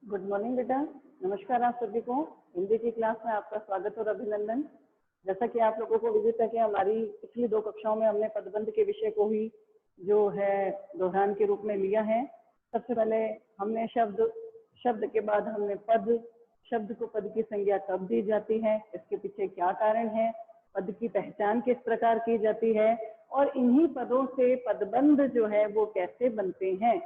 Good morning बेटा। नमस्कार आप सभी को। हिंदी की क्लास में आपका स्वागत और अभिनंदन। जैसा कि आप लोगों को विदित है कि हमारी पिछली 2 कक्षाओं में हमने पदबंध के विषय को ही जो है दोहरान के रूप में लिया है। सबसे पहले हमने शब्द के बाद हमने पद, शब्द को पद की संज्ञा कब दी जाती है, इसके पीछे क्या कारण है, पद की पहचान किस प्रकार की जाती है और इन्हीं पदों से पदबंध जो है वो कैसे बनते हैं।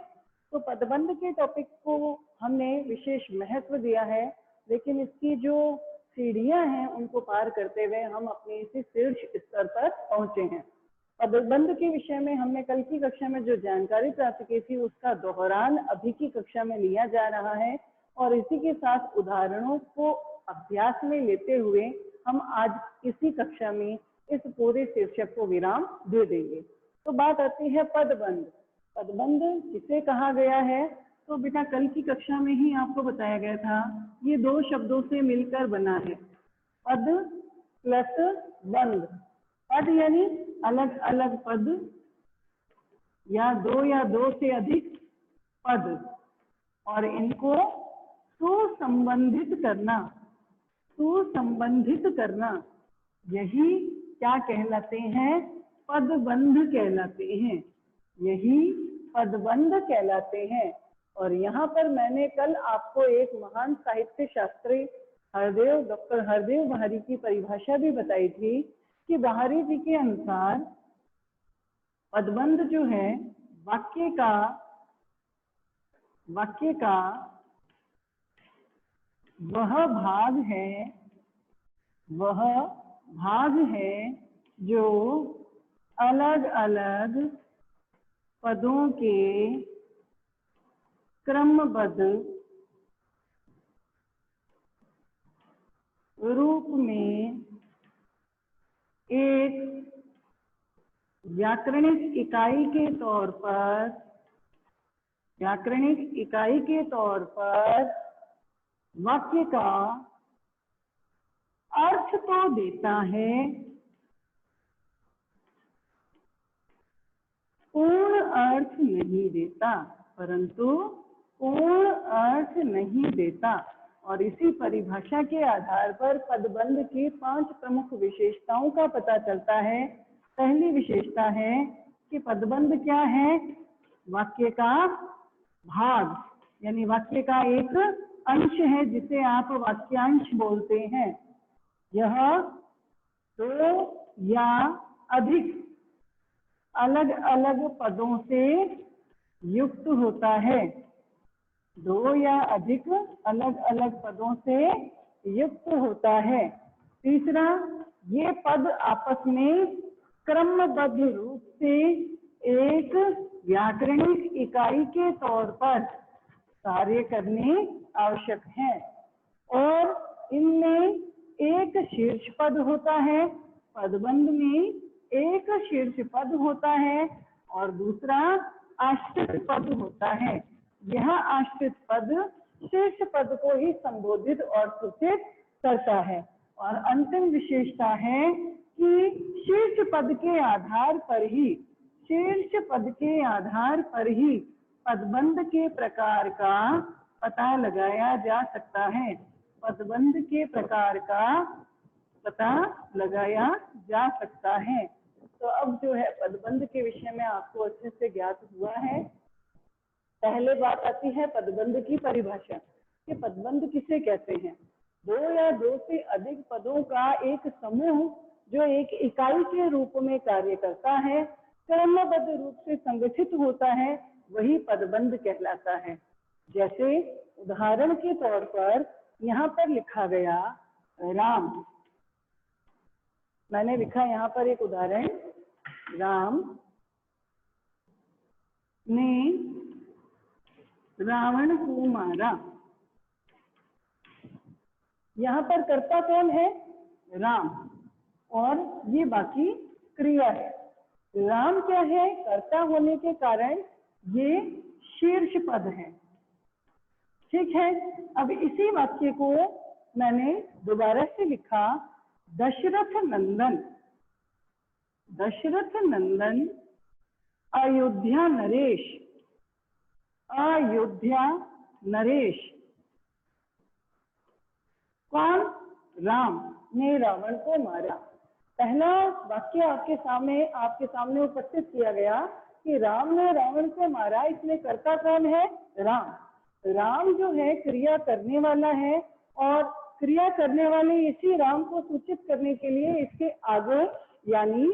तो पदबंध के टॉपिक को हमने विशेष महत्व दिया है, लेकिन इसकी जो सीढ़ियां हैं उनको पार करते हुए हम अपने इसी शीर्ष स्तर पर पहुंचे हैं। पदबंध के विषय में हमने कल की कक्षा में जो जानकारी प्राप्त की थी उसका दोहरान अभी की कक्षा में लिया जा रहा है और इसी के साथ उदाहरणों को अभ्यास में लेते हुए हम आज इसी कक्षा में इस पूरे शीर्षक को विराम दे देंगे। तो बात आती है पदबंध। पदबंध किसे कहा गया है? तो बेटा कल की कक्षा में ही आपको बताया गया था, ये 2 शब्दों से मिलकर बना है, पद प्लस बंध। पद यानी अलग अलग पद या 2 या 2 से अधिक पद और इनको सुसंबंधित करना, यही क्या कहलाते हैं? पदबंध कहलाते हैं। यही पदबंध कहलाते हैं। और यहाँ पर मैंने कल आपको एक महान साहित्य शास्त्री डॉक्टर हरदेव बहारी की परिभाषा भी बताई थी कि बहारी जी के अनुसार पदबंध जो है वाक्य का वह भाग है जो अलग अलग पदों के क्रमबद्ध रूप में एक व्याकरणिक इकाई के तौर पर वाक्य का अर्थ तो देता है, पूर्ण अर्थ नहीं देता। और इसी परिभाषा के आधार पर पदबंध की 5 प्रमुख विशेषताओं का पता चलता है। पहली विशेषता है कि पदबंध क्या है? वाक्य का भाग, यानी वाक्य का एक अंश है जिसे आप वाक्यांश बोलते हैं। यह 2 या अधिक अलग अलग पदों से युक्त होता है। 2 या अधिक अलग अलग पदों से युक्त होता है। तीसरा, ये पद आपस में क्रमबद्ध रूप से एक व्याकरणिक इकाई के तौर पर कार्य करने आवश्यक है और इनमें एक शीर्ष पद होता है। पदबंध में एक शीर्ष पद होता है और दूसरा आश्रित पद होता है। यह आश्रित पद शीर्ष पद को ही संबोधित और सूचित करता है। और अंतिम विशेषता है कि शीर्ष पद के आधार पर ही पदबंध के प्रकार का पता लगाया जा सकता है। पदबंध के प्रकार का पता लगाया जा सकता है। तो अब जो है पदबंध के विषय में आपको अच्छे से ज्ञात हुआ है। पहले बात आती है पदबंध की परिभाषा कि पदबंध किसे कहते हैं? 2 या 2 से अधिक पदों का एक समूह जो एक इकाई के रूप में कार्य करता है, क्रमबद्ध रूप से संगठित होता है, वही पदबंध कहलाता है। जैसे उदाहरण के तौर पर यहाँ पर लिखा गया राम, मैंने लिखा यहाँ पर एक उदाहरण, राम ने रावण को मारा। यहाँ पर कर्ता कौन है? राम, और ये बाकी क्रिया है। राम क्या है? कर्ता होने के कारण ये शीर्ष पद है। ठीक है। अब इसी वाक्य को मैंने दोबारा से लिखा, दशरथ नंदन अयोध्या नरेश कौन? राम ने रावण को मारा। पहला वाक्य आपके सामने उपस्थित किया गया कि राम ने रावण को मारा, इसमें कर्ता कौन है? राम। राम जो है क्रिया करने वाला है, और क्रिया करने वाले इसी राम को सूचित करने के लिए इसके आगे यानी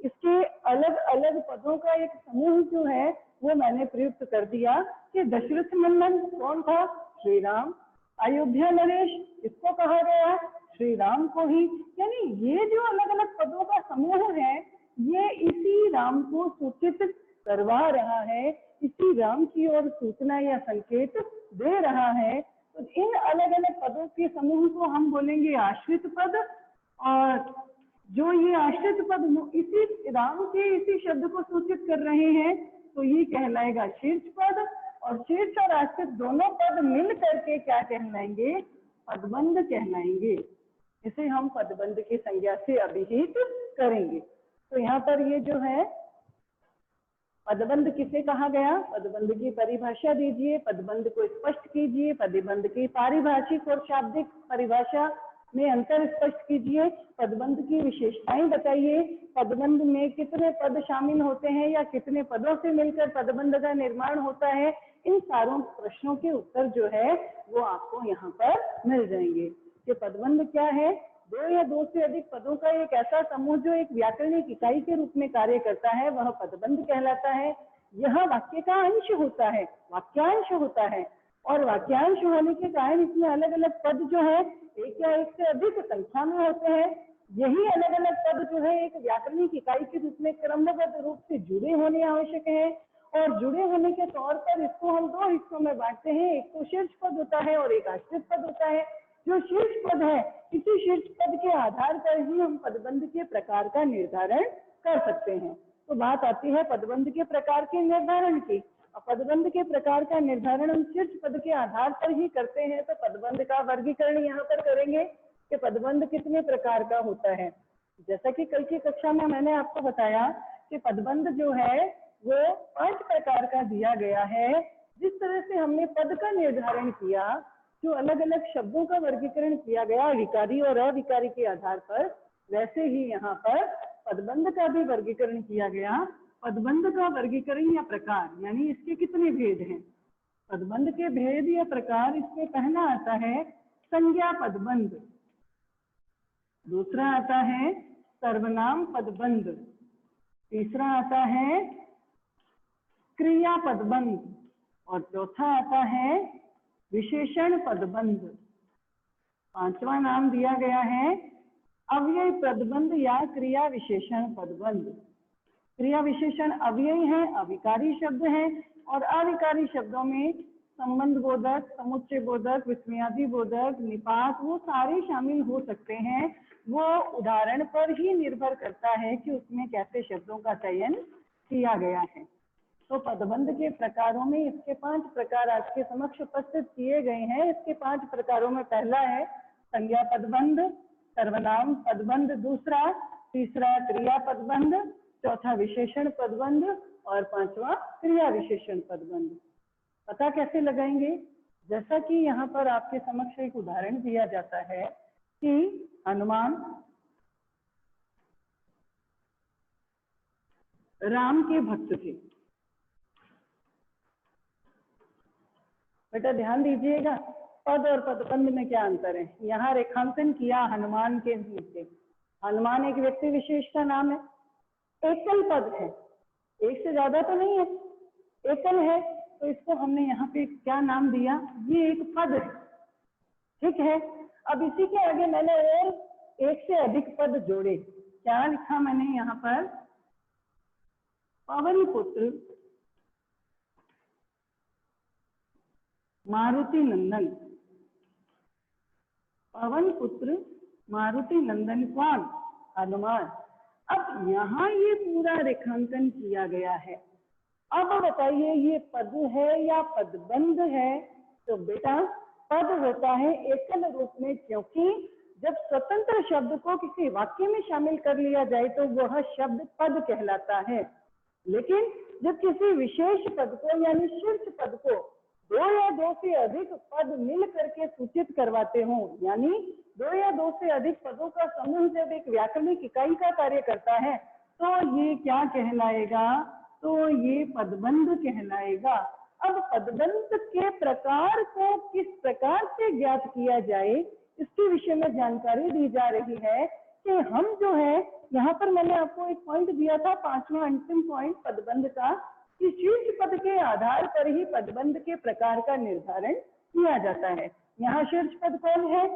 इसके अलग अलग पदों का एक समूह जो है वो मैंने प्रयुक्त कर दिया कि दशरथ नंदन कौन था? श्री राम। अयोध्या नरेश इसको कहा गया श्री राम को ही। यानी ये जो अलग अलग पदों का समूह है ये इसी राम को सूचित करवा रहा है, इसी राम की ओर सूचना या संकेत दे रहा है। तो इन अलग अलग पदों के समूह को हम बोलेंगे आश्रित पद, और जो ये आश्रित पद इसी राम के इसी शब्द को सूचित कर रहे हैं तो ये कहलाएगा शीर्ष पद, और शीर्ष और आश्रित दोनों पद मिल करके क्या कहलाएंगे? पदबंध कहलाएंगे। इसे हम पदबंध की संज्ञा से अभिहित करेंगे। तो यहाँ पर ये जो है पदबंध किसे कहा गया? पदबंध की परिभाषा दीजिए, पदबंध को स्पष्ट कीजिए, पदबंध की पारिभाषिक और शाब्दिक परिभाषा में अंतर स्पष्ट कीजिए, पदबंध की विशेषताएं बताइए, पदबंध में कितने पद शामिल होते हैं या कितने पदों से मिलकर पदबंध का निर्माण होता है। इन सारों प्रश्नों के उत्तर जो है वो आपको यहाँ पर मिल जाएंगे कि पदबंध क्या है। दो या दो से अधिक पदों का एक ऐसा समूह जो एक व्याकरणिक इकाई के रूप में कार्य करता है वह पदबंध कहलाता है। यह वाक्य का अंश होता है, वाक्यांश होता है, और वाक्यांश होने के कारण इसमें अलग अलग पद जो है एक या एक से अधिक संख्या में होते हैं। यही अलग अलग पद जो है एक व्याकरणिक इकाई के रूप में क्रमबद्ध रूप से जुड़े होने आवश्यक है, और जुड़े होने के तौर पर इसको हम दो हिस्सों में बांटते हैं। एक तो शीर्ष पद होता है और एक आश्रित पद होता है। जो शीर्ष पद है इसी शीर्ष पद के आधार पर ही हम पदबंध के प्रकार का निर्धारण कर सकते हैं। तो बात आती है पदबंध के प्रकार के निर्धारण की। पदबंध के प्रकार का निर्धारण हम शीर्ष पद के आधार पर ही करते हैं। तो पदबंध का वर्गीकरण यहाँ पर करेंगे कि पदबंध कितने प्रकार का होता है। जैसा कि कल की कक्षा में मैंने आपको बताया कि पदबंध जो है वो 5 प्रकार का दिया गया है। जिस तरह से हमने पद का निर्धारण किया, जो अलग अलग शब्दों का वर्गीकरण किया गया विकारी और अविकारी के आधार पर, वैसे ही यहाँ पर पदबंध का भी वर्गीकरण किया गया। पदबंध का वर्गीकरण या प्रकार यानी इसके कितने भेद हैं? पदबंध के भेद या प्रकार, इसमें पहला आता है संज्ञा पदबंध, दूसरा आता है सर्वनाम पदबंध, तीसरा आता है क्रिया पदबंध, और चौथा आता है विशेषण पदबंध। पांचवा नाम दिया गया है अव्यय पदबंध या क्रिया विशेषण पदबंध। क्रिया विशेषण अव्यय है, अविकारी शब्द है, और अविकारी शब्दों में संबंध बोधक, समुच्चय बोधक, विस्मयादि बोधक, निपात, वो सारे शामिल हो सकते हैं। वो उदाहरण पर ही निर्भर करता है कि उसमें कैसे शब्दों का चयन किया गया है। तो पदबंध के प्रकारों में इसके 5 प्रकार आपके समक्ष उपस्थित किए गए हैं। इसके 5 प्रकारों में पहला है संज्ञा पदबंध, सर्वनाम पदबंध दूसरा, तीसरा क्रिया पदबंध, चौथा विशेषण पदबंध, और पांचवा क्रिया विशेषण पदबंध। पता कैसे लगाएंगे? जैसा कि यहाँ पर आपके समक्ष एक उदाहरण दिया जाता है कि हनुमान राम के भक्त थे। बेटा ध्यान दीजिएगा, पद और पदबंध में क्या अंतर है। यहाँ रेखांकन किया हनुमान के नीचे। हनुमान एक व्यक्ति विशेष का नाम है, एकल पद है, एक से ज्यादा तो नहीं है, एकल है, तो इसको हमने यहाँ पे क्या नाम दिया? ये एक पद है, ठीक है। अब इसी के आगे मैंने और एक से अधिक पद जोड़े। क्या लिखा मैंने यहाँ पर? पवन पुत्र मारुति नंदन। पवन पुत्र मारुति नंदन कौन? हनुमान। अब यहाँ ये पूरा रेखांकन किया गया है। अब बताइए ये पद है या पदबंध है? तो बेटा पद होता है एकल रूप में, क्योंकि जब स्वतंत्र शब्द को किसी वाक्य में शामिल कर लिया जाए तो वह शब्द पद कहलाता है। लेकिन जब किसी विशेष पद को यानी शीर्ष पद को दो या दो से अधिक पद मिल करके सूचित करवाते हो, यानी दो या दो से अधिक पदों का समूह जब एक व्याकरणिक इकाई का कार्य करता है तो ये क्या कहलाएगा, तो ये पदबंध कहलाएगा। अब पदबंध के प्रकार को किस प्रकार से ज्ञात किया जाए इसके विषय में जानकारी दी जा रही है कि हम जो है यहाँ पर मैंने आपको एक पॉइंट दिया था, पांचवा अंतिम पॉइंट पदबंध का, कि शीर्ष पद के आधार पर ही पदबंध के प्रकार का निर्धारण किया जाता है। यहाँ शीर्ष पद कौन है,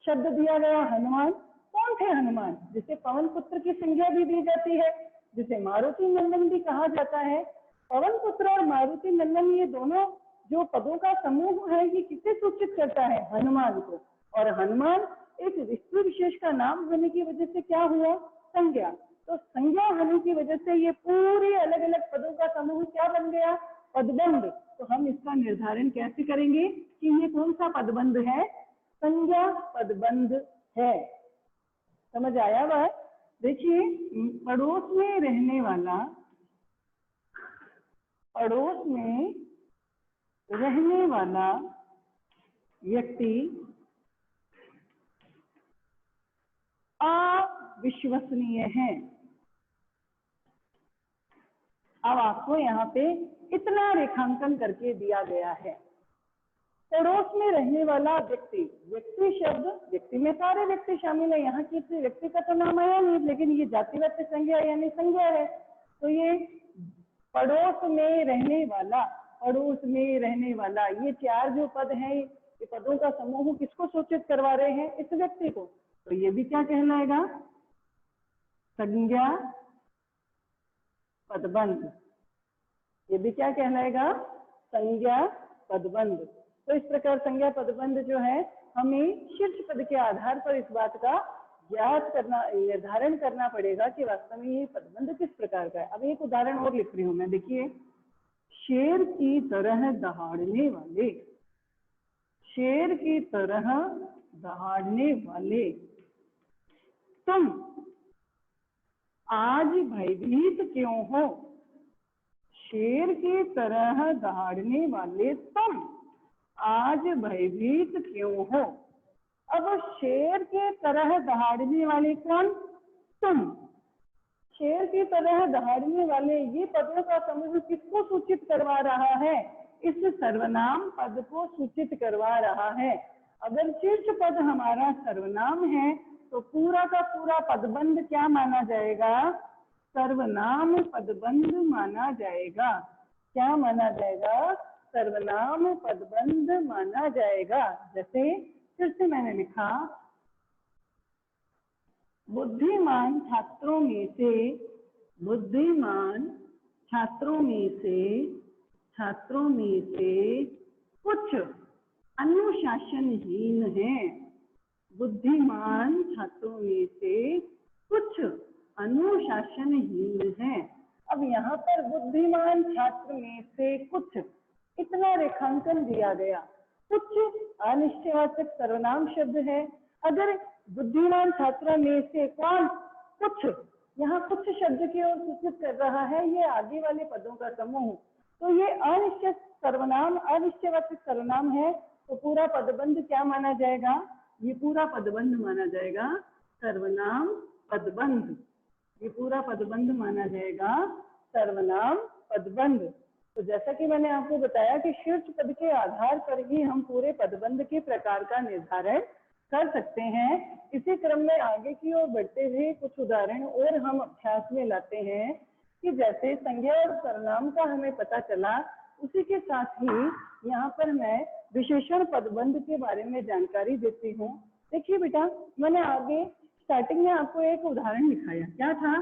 शब्द दिया गया हनुमान। कौन थे हनुमान, जिसे पवन पुत्र की संज्ञा भी दी जाती है, जिसे मारुति नंदन भी कहा जाता है। पवन पुत्र और मारुति नंदन ये दोनों जो पदों का समूह है ये किसे सूचित करता है, हनुमान को। और हनुमान एक विश्व विशेष का नाम होने की वजह से क्या हुआ, संज्ञा। तो संज्ञा होने की वजह से ये पूरे अलग अलग पदों का समूह क्या बन गया, पदबंध। तो हम इसका निर्धारण कैसे करेंगे कि ये कौन सा पदबंध है, संज्ञा पदबंध है। समझ आया बात। देखिए, पड़ोस में रहने वाला, पड़ोस में रहने वाला व्यक्ति अविश्वसनीय है। अब आपको यहाँ पे इतना रेखांकन करके दिया गया है, पड़ोस में रहने वाला व्यक्ति, व्यक्ति शब्द, व्यक्ति में सारे व्यक्ति शामिल है, यहाँ किसी व्यक्ति का तो नाम आया नहीं, लेकिन ये जातिवाचक संज्ञा यानी संज्ञा है। तो ये पड़ोस में रहने वाला, पड़ोस में रहने वाला, ये चार जो पद हैं ये पदों का समूह किसको सूचित करवा रहे हैं, इस व्यक्ति को। तो ये भी क्या कहलाएगा, संज्ञा पदबंध। ये भी क्या कहलाएगा, संज्ञा पदबंध। तो इस प्रकार संज्ञा पदबंध जो है हमें शीर्ष पद के आधार पर इस बात का ज्ञात करना, निर्धारण करना पड़ेगा कि वास्तव में ये पदबंध किस प्रकार का है। अब एक उदाहरण और लिख रही हूं मैं, देखिए, शेर की तरह दहाड़ने वाले, शेर की तरह दहाड़ने वाले तुम आज भयभीत क्यों हो, शेर की तरह दहाड़ने वाले तुम आज भयभीत क्यों हो। अब शेर के तरह दहाड़ने वाले कौन, तुम। शेर की तरह दहाड़ने वाले ये पदों का समूह किसको सूचित करवा रहा है, इस सर्वनाम पद को सूचित करवा रहा है। अगर शीर्ष पद हमारा सर्वनाम है तो पूरा का पूरा पदबंध क्या माना जाएगा, सर्वनाम पदबंध माना जाएगा। क्या माना जाएगा, सर्वनाम पदबंध माना जाएगा। जैसे फिर से मैंने लिखा, बुद्धिमान छात्रों में से, बुद्धिमान छात्रों में से, छात्रों में से कुछ अनुशासनहीन हैं। बुद्धिमान छात्रों में से कुछ अनुशासनहीन हैं। अब यहाँ पर बुद्धिमान छात्र में से कुछ, इतना रेखांकन दिया गया। कुछ अनिश्चयवाचक सर्वनाम शब्द है। अगर बुद्धिमान छात्रों में से कौन, कुछ, यहाँ कुछ शब्द की ओर सूचित कर रहा है ये आगे वाले पदों का समूह। तो ये अनिश्चय सर्वनाम, अनिश्चयवाचक सर्वनाम है, तो पूरा पदबंध क्या माना जाएगा, ये पूरा पदबंध माना जाएगा सर्वनाम पदबंध। ये पूरा पदबंध माना जाएगा सर्वनाम पदबंध। तो जैसा कि मैंने आपको बताया कि शीर्ष पद के आधार पर ही हम पूरे पदबंध के प्रकार का निर्धारण कर सकते हैं। इसी क्रम में आगे की ओर बढ़ते हुए कुछ उदाहरण और हम अभ्यास में लाते हैं कि जैसे संज्ञा और सर्वनाम का हमें पता चला, उसी के साथ ही यहाँ पर मैं विशेषण पदबंध के बारे में जानकारी देती हूँ। देखिए बेटा, मैंने आगे स्टार्टिंग में आपको एक उदाहरण दिखाया, क्या था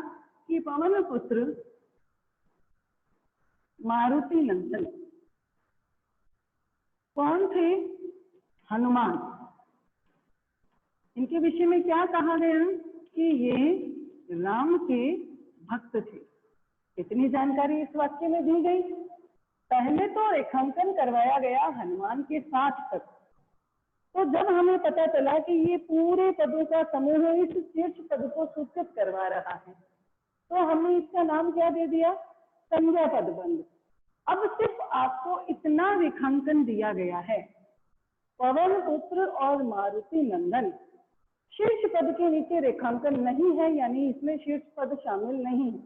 कि पवन पुत्र मारुति नंदन कौन थे, हनुमान। इनके विषय में क्या कहा गया कि ये राम के भक्त थे। इतनी जानकारी इस वाक्य में दी गई। पहले तो रेखांकन करवाया गया हनुमान के साथ तक। तो जब हमें पता चला कि ये पूरे पदों का समूह इस शीर्ष पद को सूचित करवा रहा है, तो हमने इसका नाम क्या दे दिया, संज्ञा पदबंध। अब सिर्फ आपको इतना रेखांकन दिया गया है, पवन पुत्र और मारुति नंदन। शीर्ष पद के नीचे रेखांकन नहीं है, यानी इसमें शीर्ष पद शामिल नहीं है।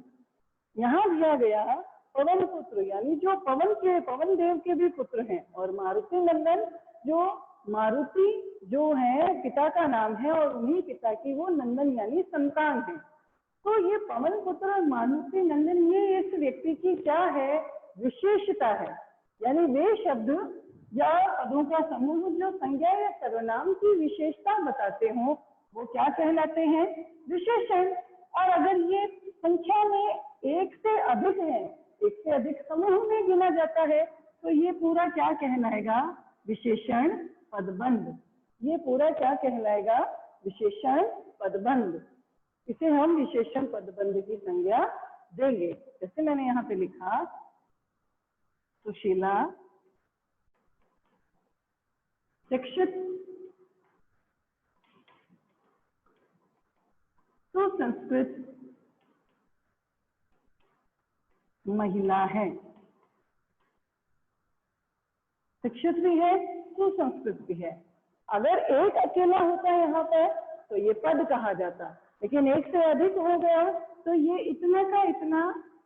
यहाँ दिया गया पवन पुत्र यानी जो पवन देव के भी पुत्र हैं, और मारुति नंदन जो मारुति जो है पिता का नाम है और उन्हीं पिता की वो नंदन यानी संतान है। तो ये पवन पुत्र और मारुति नंदन ये इस व्यक्ति की क्या है, विशेषता है। यानी वे शब्द या पदों का समूह जो संज्ञा या सर्वनाम की विशेषता बताते हो वो क्या कहलाते हैं, विशेषण। और अगर ये संख्या में एक से अधिक है, एक से अधिक समूह में गिना जाता है, तो ये पूरा क्या कहलाएगा, विशेषण पदबंध। ये पूरा क्या कहलाएगा, विशेषण पदबंध। इसे हम विशेषण पदबंध की संज्ञा देंगे। जैसे मैंने यहाँ पे लिखा, सुशीला शिक्षित सुसंस्कृत महिला है। शिक्षित भी है, सुसंस्कृत भी है। अगर एक अकेला होता है यहाँ पर तो ये पद कहा जाता, लेकिन एक से अधिक हो गया तो ये इतना का इतना,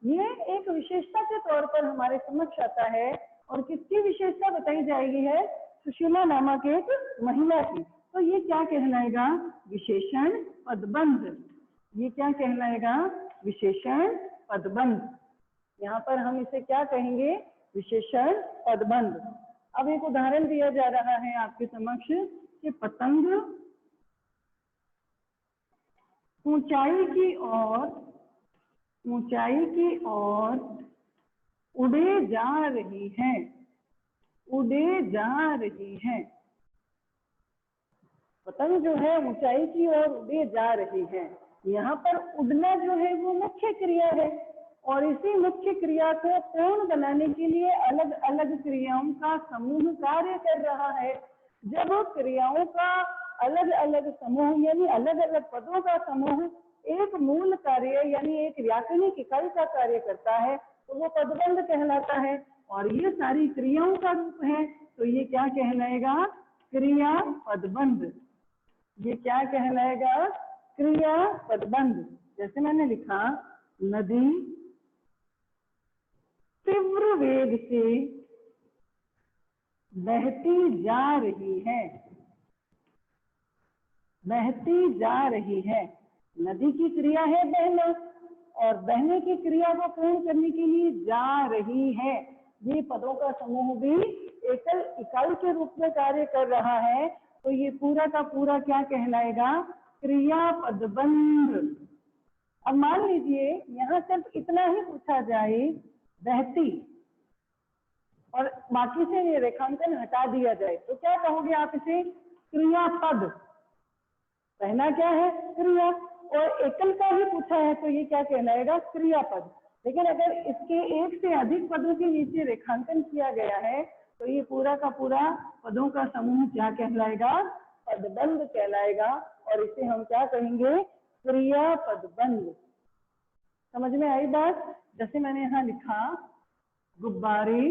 ये एक विशेषता के तौर पर हमारे समक्ष आता है। और किसकी विशेषता बताई जाएगी है, सुशीला नामक एक महिला की। तो ये क्या कहलाएगा, विशेषण पदबंध। ये क्या कहलाएगा, विशेषण पदबंध। यहाँ पर हम इसे क्या कहेंगे, विशेषण पदबंध। अब एक उदाहरण दिया जा रहा है आपके समक्ष कि पतंग ऊंचाई की ओर उड़े जा रही है, उड़े जा रही है। पतंग जो है ऊंचाई की ओर उड़े जा रही है। यहाँ पर उड़ना जो है वो मुख्य क्रिया है, और इसी मुख्य क्रिया को पूर्ण बनाने के लिए अलग अलग क्रियाओं का समूह कार्य कर रहा है। जब क्रियाओं का अलग अलग समूह यानी अलग अलग पदों का समूह एक मूल कार्य यानी एक व्याकरणिक इकाई का कार्य करता है तो वो पदबंध कहलाता है। और ये सारी क्रियाओं का रूप है, तो ये क्या कहलाएगा, क्रिया पदबंध। ये क्या कहलाएगा, क्रिया पदबंध। जैसे मैंने लिखा, नदी तीव्र वेग से बहती जा रही है, बहती जा रही है। नदी की क्रिया है बहना, और बहने की क्रिया को पूर्ण करने के लिए जा रही है। ये पदों का समूह भी एकल इकाई के रूप में कार्य कर रहा है, तो ये पूरा का पूरा क्या कहलाएगा, क्रिया पदबंध। अब मान लीजिए यहाँ सिर्फ इतना ही पूछा जाए, बहती, और बाकी से ये रेखांकन हटा दिया जाए तो क्या कहोगे आप इसे, क्रियापद। पहला क्या है, क्रिया, और एकल का ही पूछा है तो ये क्या कहलाएगा, क्रियापद। लेकिन अगर इसके एक से अधिक पदों के नीचे रेखांकन किया गया है तो ये पूरा का पूरा पदों का समूह क्या कहलाएगा, पदबंध कहलाएगा। और इसे हम क्या कहेंगे, क्रिया पदबंध। समझ में आई बात। जैसे मैंने यहाँ लिखा, गुब्बारे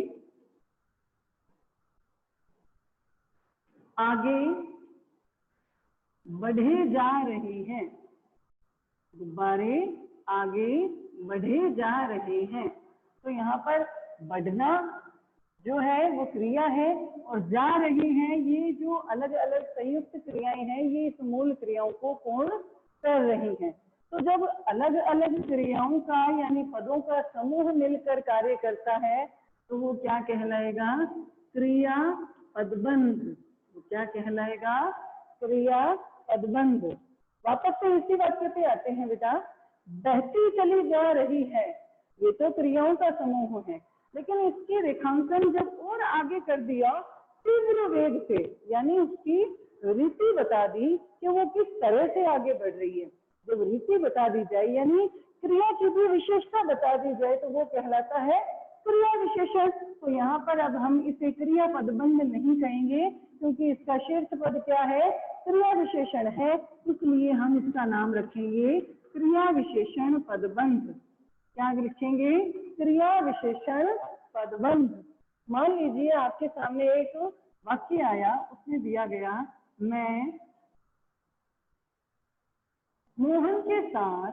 आगे बढ़े जा रहे हैं, गुब्बारे आगे बढ़े जा रहे हैं। तो यहाँ पर बढ़ना जो है वो क्रिया है, और जा रही हैं ये जो अलग अलग संयुक्त क्रियाएं हैं ये इस मूल क्रियाओं को पूर्ण कर रही हैं। तो जब अलग अलग क्रियाओं का यानी पदों का समूह मिलकर कार्य करता है तो वो क्या कहलाएगा, क्रिया पदबंध। वो क्या कहलाएगा, क्रिया पदबंध। वापस से इसी वाक्य पे आते हैं बेटा, बहती चली जा रही है, ये तो क्रियाओं का समूह है, लेकिन इसकी रेखांकन जब और आगे कर दिया तीव्र वेग से, यानी उसकी रीति बता दी कि वो किस तरह से आगे बढ़ रही है। जब रीति बता दी जाए यानी क्रिया की भी विशेषता बता दी जाए तो वो कहलाता है क्रिया विशेषण। तो यहाँ पर अब हम इसे क्रिया पदबंध नहीं कहेंगे क्योंकि इसका शीर्ष पद क्या है, क्रिया विशेषण है, इसलिए हम इसका नाम रखेंगे क्रिया विशेषण पदबंध। क्या लिखेंगे, क्रिया विशेषण पदबंध। मान लीजिए आपके सामने एक वाक्य आया, उसमें दिया गया मैं मोहन के साथ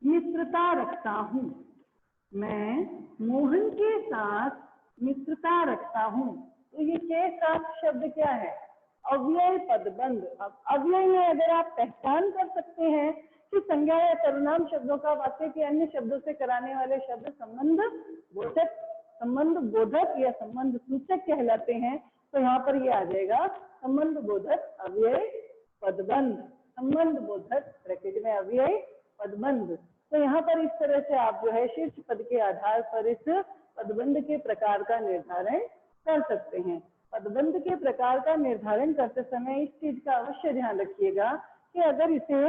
मित्रता रखता हूँ। मैं मोहन के साथ मित्रता रखता हूँ। तो ये के साथ शब्द क्या है? अव्यय पदबंध। अब अव्यय में अगर आप पहचान कर सकते हैं कि संज्ञा या सर्वनाम शब्दों का वाक्य के अन्य शब्दों से कराने वाले शब्द संबंध बोधक या संबंध सूचक कहलाते हैं, तो यहाँ पर ये आ जाएगा संबंध बोधक अव्यय पदबंध। संबंध बोधक ब्रैकेट में अव्यय पदबंध। तो यहाँ पर इस तरह से आप जो है शीर्ष पद के आधार पर इस पदबंध के प्रकार का निर्धारण कर सकते हैं। पदबंध के प्रकार का निर्धारण करते समय इस चीज का अवश्य ध्यान रखिएगा कि अगर इसे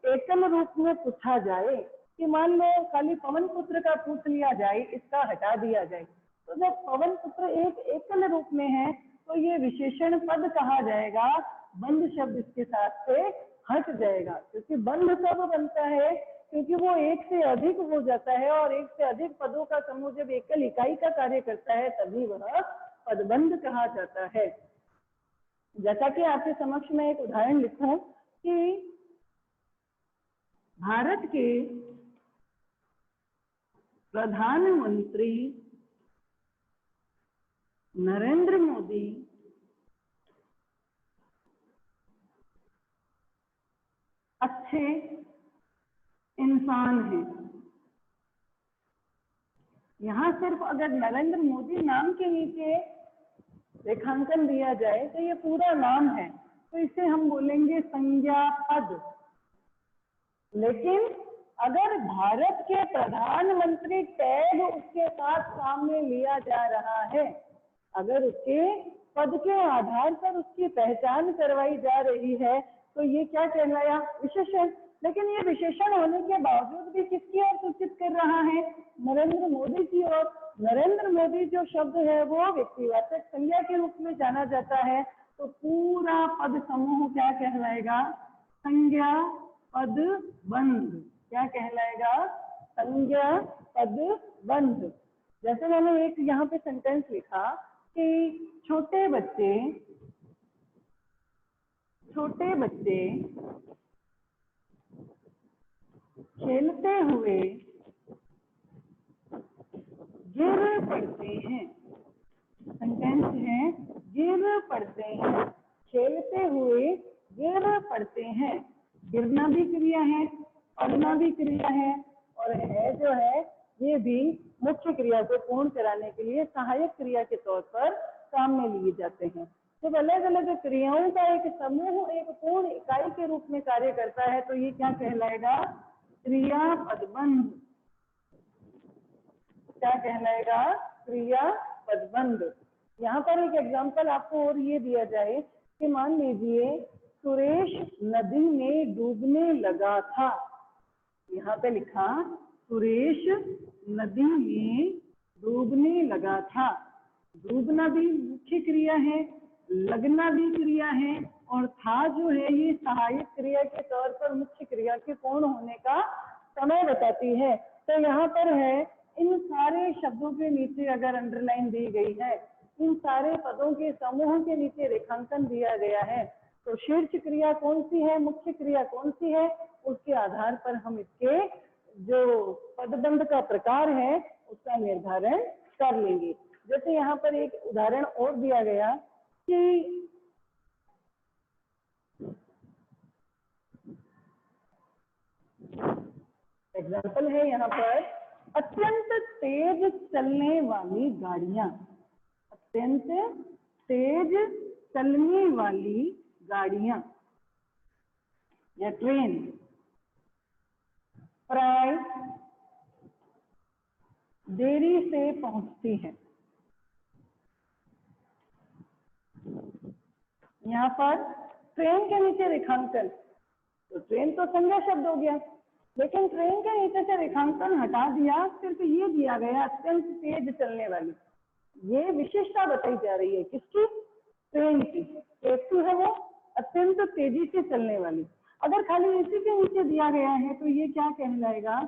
एकल रूप में पूछा जाए कि मान लो खाली पवन पुत्र का पूछ लिया जाए, इसका हटा दिया जाए, तो जब पवन पुत्र एक एकल रूप में है तो ये विशेषण पद कहा जाएगा, बंध शब्द इसके साथ से हट जाएगा। क्योंकि बंध कब बनता है? क्योंकि वो एक से अधिक हो जाता है और एक से अधिक पदों का समूह जब एकल इकाई का कार्य करता है तभी वह पदबंध कहा जाता है। जैसा कि आपके समक्ष में एक उदाहरण लिखूं कि भारत के प्रधानमंत्री नरेंद्र मोदी अच्छे इंसान हैं। यहाँ सिर्फ अगर नरेंद्र मोदी नाम के नीचे रेखांकन दिया जाए तो ये पूरा नाम है, तो इसे हम बोलेंगे संज्ञा पद। लेकिन अगर भारत के प्रधानमंत्री टैग उसके साथ सामने लिया जा रहा है, अगर उसके पद के आधार पर उसकी पहचान करवाई जा रही है, तो ये क्या कहलाया? विशेषण। लेकिन ये विशेषण होने के बावजूद भी किसकी ओर सूचित कर रहा है? नरेंद्र मोदी की ओर। नरेंद्र मोदी जो शब्द है वो व्यक्तिवाचक संज्ञा के रूप में जाना जाता है, तो पूरा पद समूह क्या कहलाएगा? संज्ञा पद बंध। क्या कहलाएगा? संज्ञा पद बंध। जैसे मैंने एक यहाँ पे सेंटेंस लिखा कि छोटे बच्चे खेलते हुए गिर पड़ते हैं। सेंटेंस है गिर पड़ते हैं, खेलते हुए गिर पड़ते हैं। गिरना भी क्रिया है, पड़ना भी क्रिया है, और है जो है ये भी मुख्य क्रिया को पूर्ण कराने के लिए सहायक क्रिया के तौर पर काम में लिए जाते हैं। जब अलग अलग क्रियाओं का एक समूह एक पूर्ण इकाई के रूप में कार्य करता है तो ये क्या कहलाएगा? क्रिया पदबंध। क्या कहलाएगा? क्रिया पदबंध। यहाँ पर एक एग्जांपल आपको और ये दिया जाए कि मान लीजिए सुरेश नदी में डूबने लगा था। यहाँ पे लिखा सुरेश नदी में डूबने लगा था। डूबना भी मुख्य क्रिया है, लगना भी क्रिया है, और था जो है ये सहायक क्रिया के तौर पर मुख्य क्रिया के पूर्ण होने का समय बताती है। तो यहाँ पर है इन सारे शब्दों के नीचे अगर अंडरलाइन दी गई है, इन सारे पदों के समूह के नीचे रेखांकन दिया गया है, तो शीर्ष क्रिया कौन सी है, मुख्य क्रिया कौन सी है, उसके आधार पर हम इसके जो पदबंध का प्रकार है उसका निर्धारण कर लेंगे। जैसे यहाँ पर एक उदाहरण और दिया गया कि एग्जाम्पल है यहाँ पर अत्यंत तेज चलने वाली गाड़ियां। अत्यंत तेज चलने वाली गाड़ियां या ट्रेन प्राय देरी से पहुंचती है। यहाँ पर ट्रेन के नीचे रेखांकन, तो ट्रेन तो संज्ञा शब्द हो गया, लेकिन ट्रेन के नीचे से रेखांकन हटा दिया, सिर्फ ये दिया गया अत्यंत तेज चलने वाली। ये विशेषता बताई जा रही है किसकी? ट्रेन की। कैसी है वो? अत्यंत तेजी से चलने वाली। अगर खाली इसी के नीचे दिया गया है तो ये क्या कहलाएगा?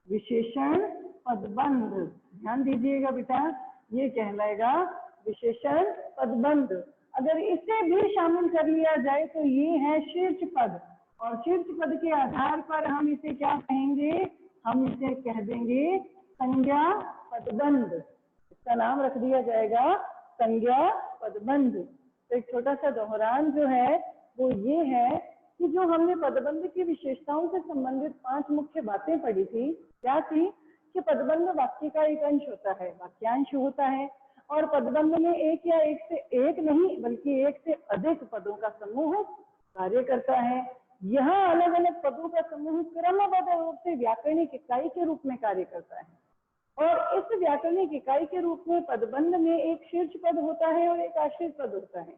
विशेषण पदबंध। ध्यान दीजिएगा बेटा, ये कहलाएगा विशेषण पदबंध। अगर इसे भी शामिल कर लिया जाए तो ये है शीर्ष पद, और शीर्ष पद के आधार पर हम इसे क्या कहेंगे, हम इसे कह देंगे संज्ञा पदबंध। इसका नाम रख दिया जाएगा संज्ञा पदबंध। तो एक छोटा सा दोहरान जो है वो ये है कि जो हमने पदबंध की विशेषताओं से संबंधित 5 मुख्य बातें पढ़ी थी, क्या थी कि पदबंध वाक्य का एक अंश होता है, वाक्यांश होता है, और पदबंध में एक या एक से एक नहीं बल्कि एक से अधिक पदों का समूह कार्य करता है। यहाँ अलग अलग पदों का समूह क्रमबद्ध रूप से व्याकरणिक इकाई के रूप में कार्य करता है, और इस व्याकरणिक इकाई के रूप में पदबंध में एक शीर्ष पद होता है और एक आश्रित पद होता है।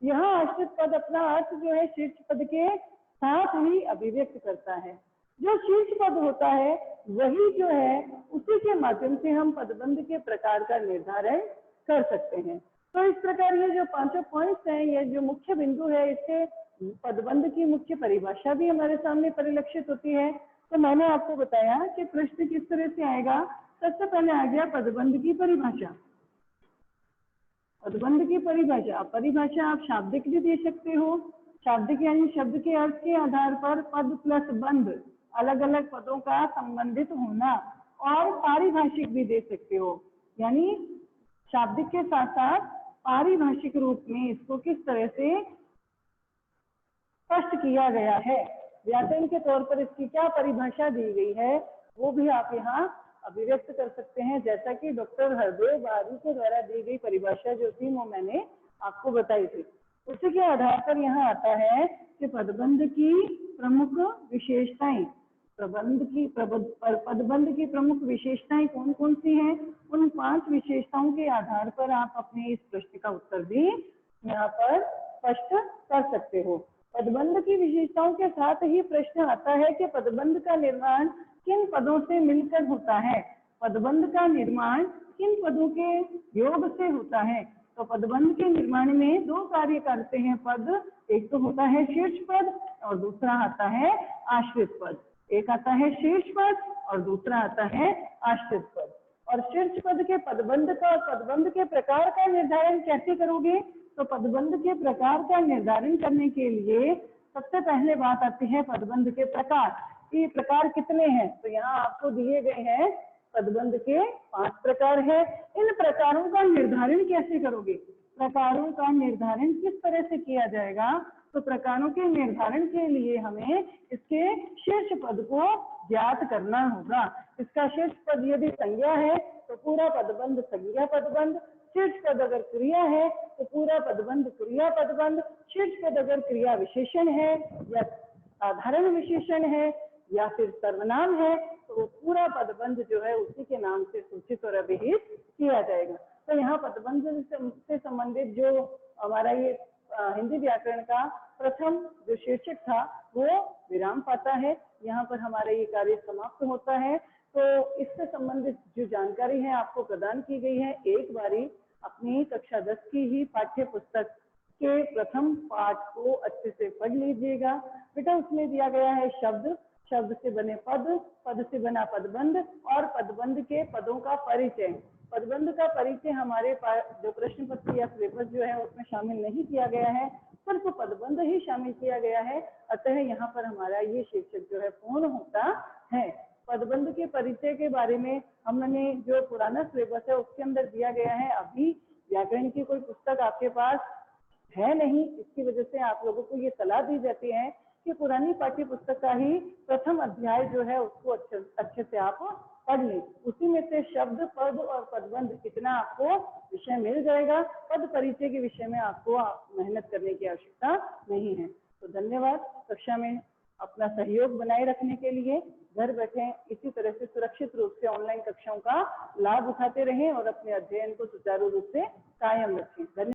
यहाँ आश्रित पद अपना अर्थ जो है शीर्ष पद के साथ ही अभिव्यक्त करता है। जो शीर्ष पद होता है वही जो है उसी के माध्यम से हम पदबंध के प्रकार का निर्धारण कर सकते हैं। तो इस प्रकार ये जो 5 पॉइंट्स हैं, ये जो मुख्य बिंदु है, इससे पदबंध की मुख्य परिभाषा भी हमारे सामने परिलक्षित होती है। तो मैंने आपको बताया कि प्रश्न किस तरह से आएगा। सबसे पहले आ गया पदबंध की परिभाषा। पदबंध की परिभाषा आप शाब्दिक भी दे सकते हो। शाब्दिक यानी शब्द के अर्थ के आधार पर पद प्लस बंध, अलग अलग पदों का संबंधित होना, और पारिभाषिक भी दे सकते हो, यानी शाब्दिक के साथ साथ पारिभाषिक रूप में इसको किस तरह से स्पष्ट किया गया है, व्याकरण के तौर पर इसकी क्या परिभाषा दी गई है, वो भी आप यहाँ अभिव्यक्त कर सकते हैं। जैसा कि डॉक्टर हरदेव बारी के द्वारा दी गई परिभाषा जो थी वो मैंने आपको बताई थी। उसी के आधार पर यहाँ आता है कि पदबंध की प्रमुख विशेषताएं, पदबंध की प्रमुख विशेषताएं कौन कौन सी हैं, उन 5 विशेषताओं के आधार पर आप अपने इस प्रश्न का उत्तर भी यहाँ पर स्पष्ट कर सकते हो। पदबंध की विशेषताओं के साथ ही प्रश्न आता है कि पदबंध का निर्माण किन पदों से मिलकर होता है, पदबंध का निर्माण किन पदों के योग से होता है। तो पदबंध के निर्माण में 2 कार्य करते हैं पद, एक तो होता है शीर्ष पद और दूसरा आता है आश्रित पद। एक आता है शीर्ष पद और दूसरा आता है आश्रित पद। और शीर्ष पद के पदबंध का और पदबंध के प्रकार का निर्धारण कैसे करोगे, तो पदबंध के प्रकार का निर्धारण करने के लिए सबसे पहले बात आती है पदबंध के प्रकार। ये प्रकार कितने हैं, तो यहाँ आपको दिए गए हैं पदबंध के 5 प्रकार है। इन प्रकारों का निर्धारण कैसे करोगे, प्रकारों का निर्धारण किस तरह से किया जाएगा, तो प्रकारों के निर्धारण के लिए हमें इसके शीर्ष पद को ज्ञात करना होगा। इसका शीर्ष पद यदि संज्ञा है तो पूरा पदबंध संज्ञा पदबंध, शीर्ष पद अगर क्रिया है तो पूरा पदबंध क्रिया पदबंध, शीर्ष पद अगर क्रिया विशेषण है या साधारण विशेषण है या फिर सर्वनाम है तो पूरा पदबंध जो है उसी के नाम से सूचित और अभिहित किया जाएगा। तो यहाँ पदबंध से संबंधित जो हमारा ये हिंदी व्याकरण का प्रथम जो शीर्षक था वो विराम पाता है। यहाँ पर हमारा ये कार्य समाप्त होता है। तो इससे संबंधित जो जानकारी है आपको प्रदान की गई है, एक बारी अपनी कक्षा 10 की ही पाठ्य पुस्तक के प्रथम पाठ को अच्छे से पढ़ लीजिएगा। बेटा उसमें दिया गया है शब्द, शब्द से बने पद, पद से बना पदबंध और पदबंध के पदों का परिचय। पदबंध का परिचय हमारे जो प्रश्न पत्र या सिलेबस जो है उसमें शामिल नहीं किया गया है, सिर्फ पदबंध ही शामिल किया गया है। अतः यहाँ पर हमारा ये शीर्षक जो है पूर्ण होता है। पदबंध के परिचय के बारे में हमने जो पुराना सिलेबस है उसके अंदर दिया गया है। अभी व्याकरण की कोई पुस्तक आपके पास है नहीं, इसकी वजह से आप लोगों को ये सलाह दी जाती है कि पुरानी पाठ्य पुस्तक का ही प्रथम अध्याय जो है उसको अच्छे से आप पढ़ लें। उसी में से शब्द, पद और पदबंध इतना आपको विषय मिल जाएगा। पद परिचय के विषय में आपको मेहनत करने की आवश्यकता नहीं है। तो धन्यवाद। कक्षा में अपना सहयोग बनाए रखने के लिए घर बैठे इसी तरह से सुरक्षित रूप से ऑनलाइन कक्षाओं का लाभ उठाते रहें और अपने अध्ययन को सुचारू रूप से कायम रखें। धन्यवाद।